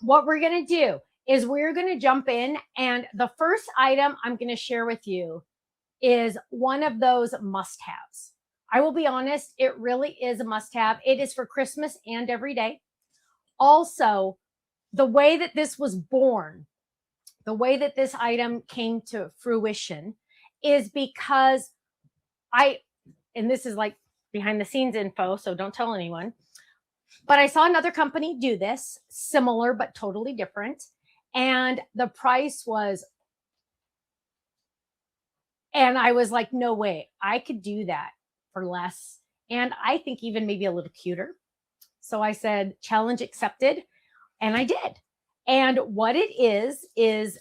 what we're going to do is we're going to jump in, and the first item I'm going to share with you is one of those must-haves. I will be honest, it really is a must-have. It is for Christmas and every day. Also, the way that this was born, the way that this item came to fruition is because and this is like behind the scenes info, so don't tell anyone, but I saw another company do this, similar but totally different. And the price was, and I was like, no way, I could do that for less. And I think even maybe a little cuter. So I said, challenge accepted. And I did. And what it is these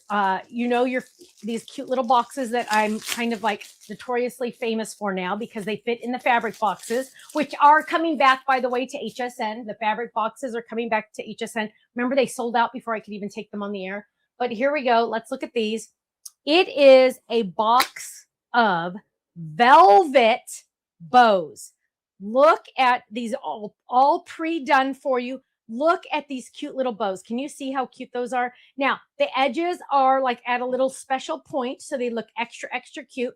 cute little boxes that I'm kind of like notoriously famous for now because they fit in the fabric boxes, which are coming back, by the way, to HSN. The fabric boxes are coming back to HSN. Remember, they sold out before I could even take them on the air. But here we go. Let's look at these. It is a box of velvet bows. Look at these, all pre-done for you. Look at these cute little bows. Can you see how cute those are? Now, the edges are like at a little special point, so they look extra, extra cute.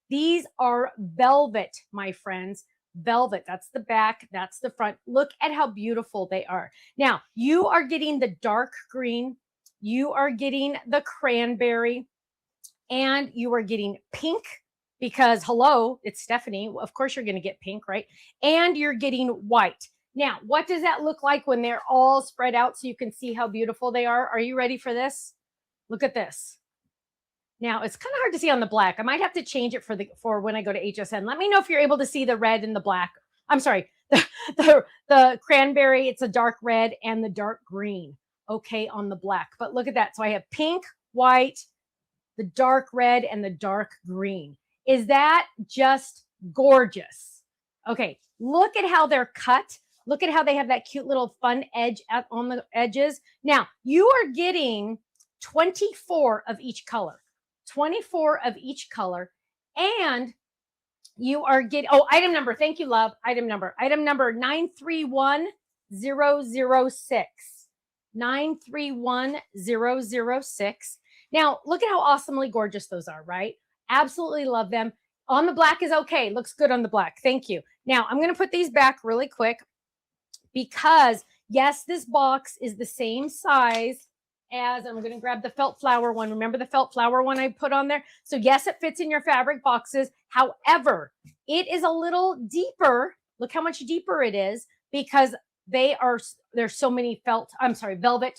These are velvet, my friends. Velvet. That's the back. That's the front. Look at how beautiful they are. Now, you are getting the dark green. You are getting the cranberry. And you are getting pink because, hello, it's Stephanie. Of course, you're going to get pink, right? And you're getting white. Now, what does that look like when they're all spread out so you can see how beautiful they are? Are you ready for this? Look at this. Now, it's kind of hard to see on the black. I might have to change it for when I go to HSN. Let me know if you're able to see the red and the black. I'm sorry, the cranberry, it's a dark red, and the dark green, okay, on the black. But look at that. So I have pink, white, the dark red, and the dark green. Is that just gorgeous? Okay, look at how they're cut. Look at how they have that cute little fun edge on the edges. Now, you are getting 24 of each color. 24 of each color. And you are getting, item number. Thank you, love. Item number 931006. 931006. Now, look at how awesomely gorgeous those are, right? Absolutely love them. On the black is okay. Looks good on the black. Thank you. Now, I'm going to put these back really quick because, yes, this box is the same size as, I'm going to grab the felt flower one. Remember the felt flower one I put on there? So, yes, it fits in your fabric boxes. However, it is a little deeper. Look how much deeper it is because there's so many velvet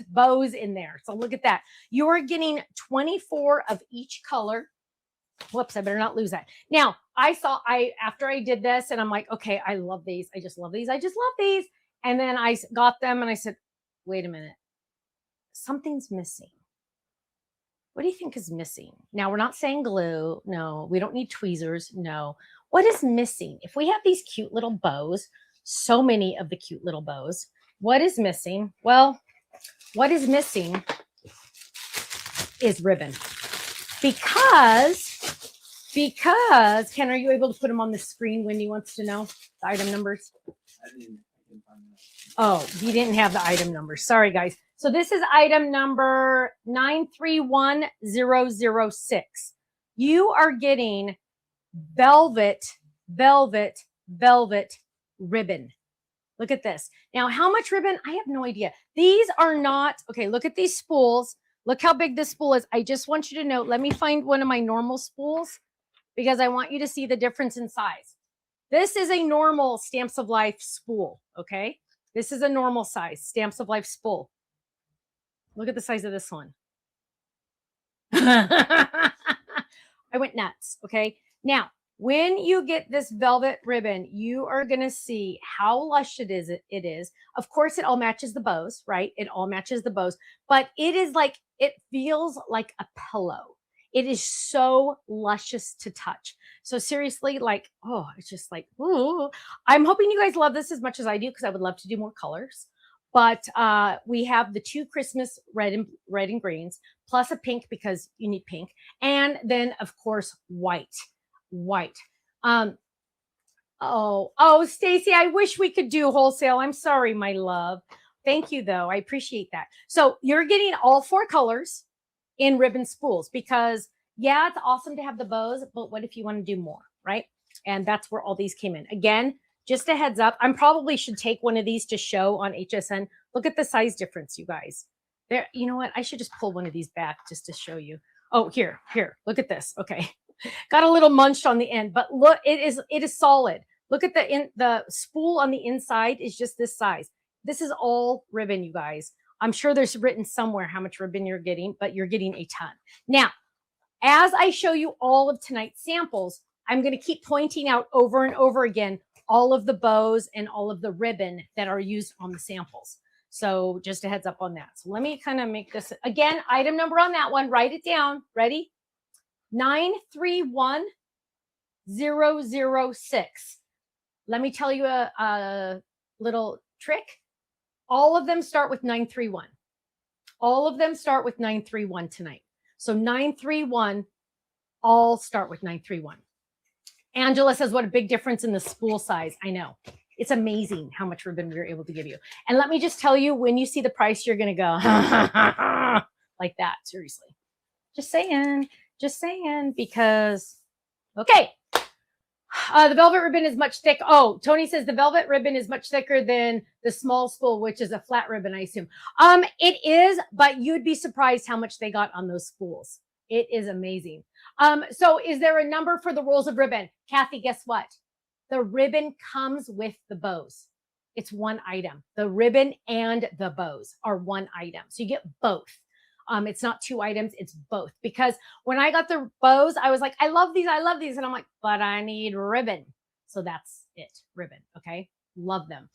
bows in there. So look at that. You're getting 24 of each color. Whoops, I better not lose that. Now, after I did this and I'm like, okay, I love these. I just love these. I just love these. And then I got them and I said, wait a minute, something's missing. What do you think is missing? Now, we're not saying glue. No, we don't need tweezers. No. What is missing? If we have these cute little bows, so many of the cute little bows, what is missing? Well, what is missing is ribbon. Because, Ken, are you able to put them on the screen? Wendy wants to know the item numbers. Oh, you didn't have the item numbers. Sorry, guys. So this is item number 931006. You are getting velvet ribbon. Look at this. Now, how much ribbon? I have no idea. These are not, okay, look at these spools. Look how big this spool is. I just want you to know, let me find one of my normal spools because I want you to see the difference in size. This is a normal Stamps of Life spool, okay? This is a normal size Stamps of Life spool. Look at the size of this one. I went nuts, okay? Now, when you get this velvet ribbon, you are going to see how lush it is. Of course, it all matches the bows, right? It all matches the bows, but it is like, it feels like a pillow. It is so luscious to touch. So seriously, like, oh, it's just like, ooh. I'm hoping you guys love this as much as I do because I would love to do more colors. But we have the two Christmas red and greens, plus a pink because you need pink. And then, of course, white. Oh, Stacy, I wish we could do wholesale. I'm sorry, my love. Thank you, though. I appreciate that. So you're getting all 4 colors in ribbon spools because, yeah, it's awesome to have the bows, but what if you want to do more, right? And that's where all these came in. Again, just a heads up, I probably should take one of these to show on HSN. Look at the size difference, you guys. There, you know what? I should just pull one of these back just to show you. Oh, here, look at this. Okay. Got a little munched on the end, but look, it is solid. Look at the spool on the inside is just this size. This is all ribbon, you guys. I'm sure there's written somewhere how much ribbon you're getting, but you're getting a ton. Now, as I show you all of tonight's samples, I'm going to keep pointing out over and over again all of the bows and all of the ribbon that are used on the samples. So just a heads up on that. So let me kind of make this again, item number on that one, write it down. Ready? 931006. Let me tell you a little trick. All of them start with 931. All of them start with 931 tonight. So 931 all start with 931. Angela says, what a big difference in the spool size. I know. It's amazing how much ribbon we were able to give you. And let me just tell you, when you see the price, you're going to go like that. Seriously. Just saying, because, okay. The velvet ribbon is much thick. Oh, Tony says the velvet ribbon is much thicker than the small spool, which is a flat ribbon, I assume. It is, but you'd be surprised how much they got on those spools. It is amazing. So is there a number for the rolls of ribbon? Kathy, guess what? The ribbon comes with the bows. It's one item. The ribbon and the bows are one item. So you get both. It's not 2 items, it's both. Because when I got the bows, I was like, I love these. And I'm like, but I need ribbon. So that's it, ribbon. Okay. Love them.